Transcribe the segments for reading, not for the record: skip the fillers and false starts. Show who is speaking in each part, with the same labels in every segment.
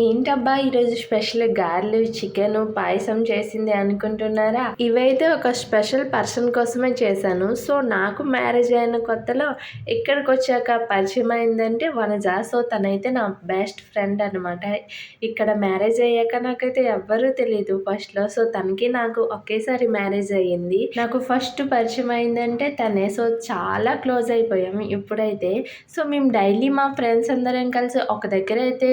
Speaker 1: ఏంటబ్బా ఈరోజు స్పెషల్ గారెలు, చికెను, పాయసం చేసింది అనుకుంటున్నారా? ఇవైతే ఒక స్పెషల్ పర్సన్ కోసమే చేశాను. సో నాకు మ్యారేజ్ అయిన కొత్తలో ఇక్కడికొచ్చాక పరిచయం అయిందంటే వనజ. సో తనైతే నా బెస్ట్ ఫ్రెండ్ అనమాట. ఇక్కడ మ్యారేజ్ అయ్యాక నాకైతే ఎవ్వరూ తెలీదు ఫస్ట్‌లో. సో తనకి నాకు ఒకేసారి మ్యారేజ్ అయ్యింది. నాకు ఫస్ట్ పరిచయం అయిందంటే తనే. సో చాలా క్లోజ్ అయిపోయాము ఇప్పుడైతే. సో మేము డైలీ మా ఫ్రెండ్స్ అందరం కలిసి ఒక దగ్గర అయితే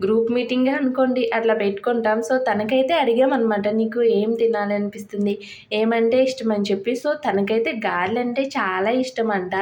Speaker 1: గ్రూప్ మీటింగే అనుకోండి అట్లా పెట్టుకుంటాం. సో తనకైతే అడిగామనమాట, నీకు ఏం తినాలనిపిస్తుంది, ఏమంటే ఇష్టం అని చెప్పి. సో తనకైతే గారెలంటే చాలా ఇష్టమంట.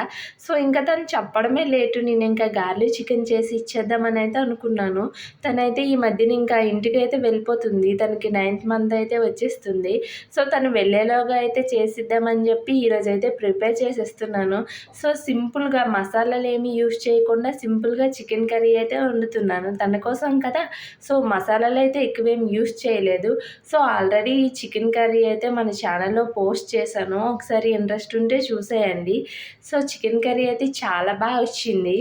Speaker 1: సో ఇంకా తను చెప్పడమే లేటు. నేను ఇంకా గారెలు చికెన్ చేసి ఇచ్చేద్దామని అయితే అనుకున్నాను. తనైతే ఈ మధ్యన ఇంకా ఇంటికైతే వెళ్ళిపోతుంది. తనకి 9th మంత్ అయితే వచ్చేస్తుంది. సో తను వెళ్ళేలోగా అయితే చేసిద్దామని చెప్పి ఈరోజైతే ప్రిపేర్ చేసేస్తున్నాను. సో సింపుల్గా మసాలాలు ఏమి యూస్ చేయకుండా సింపుల్గా చికెన్ కర్రీ అయితే వండుతున్నాను తన కోసం కదా. సో మసాలాలు అయితే ఎక్కువేం యూస్ చేయలేదు. సో ఆల్రెడీ ఈ చికెన్ కర్రీ అయితే మన ఛానల్లో పోస్ట్ చేశాను, ఒకసారి ఇంట్రెస్ట్ ఉంటే చూసేయండి. సో చికెన్ కర్రీ అయితే చాలా బాగా వచ్చింది.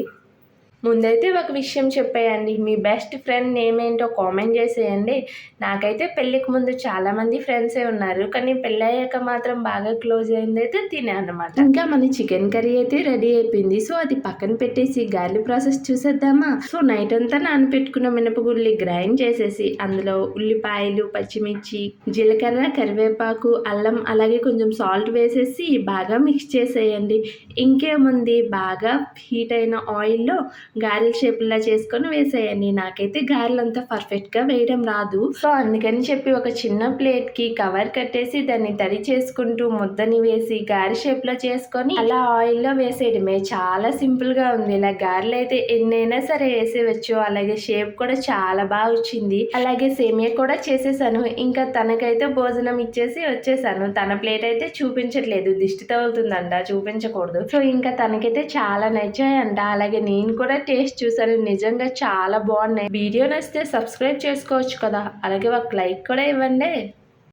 Speaker 1: ముందైతే ఒక విషయం చెప్పేయండి, మీ బెస్ట్ ఫ్రెండ్ నేమ్ ఏంటో కామెంట్ చేసేయండి. నాకైతే పెళ్ళికి ముందు చాలామంది ఫ్రెండ్సే ఉన్నారు, కానీ పెళ్ళయ్యాక మాత్రం బాగా క్లోజ్ అయింది అయితే తినే అన్నమాట. ఇంకా మన చికెన్ కర్రీ అయితే రెడీ అయిపోయింది. సో అది పక్కన పెట్టేసి గార్లిక్ ప్రాసెస్ చూసేద్దామా. సో నైట్ అంతా నానపెట్టుకున్న మినపగుళ్ళి గ్రైండ్ చేసేసి అందులో ఉల్లిపాయలు, పచ్చిమిర్చి, జీలకర్ర, కరివేపాకు, అల్లం, అలాగే కొంచెం సాల్ట్ వేసేసి బాగా మిక్స్ చేసేయండి. ఇంకేముంది, బాగా హీట్ అయిన ఆయిల్లో గారెల షేపులా చేసుకొని వేసేయండి. నాకైతే గారెలు అంతా పర్ఫెక్ట్గా వేయడం రాదు. సో అందుకని చెప్పి ఒక చిన్న ప్లేట్కి కవర్ కట్టేసి దాన్ని తడి చేసుకుంటూ ముద్దని వేసి గారె షేప్లో చేసుకొని అలా ఆయిల్లో వేసేయడమే. చాలా సింపుల్గా ఉంది. ఇలా గారెలు అయితే ఎన్నైనా సరే వేసేయచ్చు. అలాగే షేప్ కూడా చాలా బాగా వచ్చింది. అలాగే సేమియా కూడా చేసేసాను. ఇంకా తనకైతే భోజనం ఇచ్చేసి వచ్చేసాను. తన ప్లేట్ అయితే చూపించట్లేదు, దిష్టి తగులుతుందంట, చూపించకూడదు. సో ఇంకా తనకైతే చాలా నచ్చాయంట. అలాగే నేను కూడా టేస్ట్ చూసాను, నిజంగా చాలా బాగున్నాయి. వీడియో నచ్చితే సబ్స్క్రైబ్ చేసుకోవచ్చు కదా, అలాగే ఒక లైక్ కూడా ఇవ్వండి.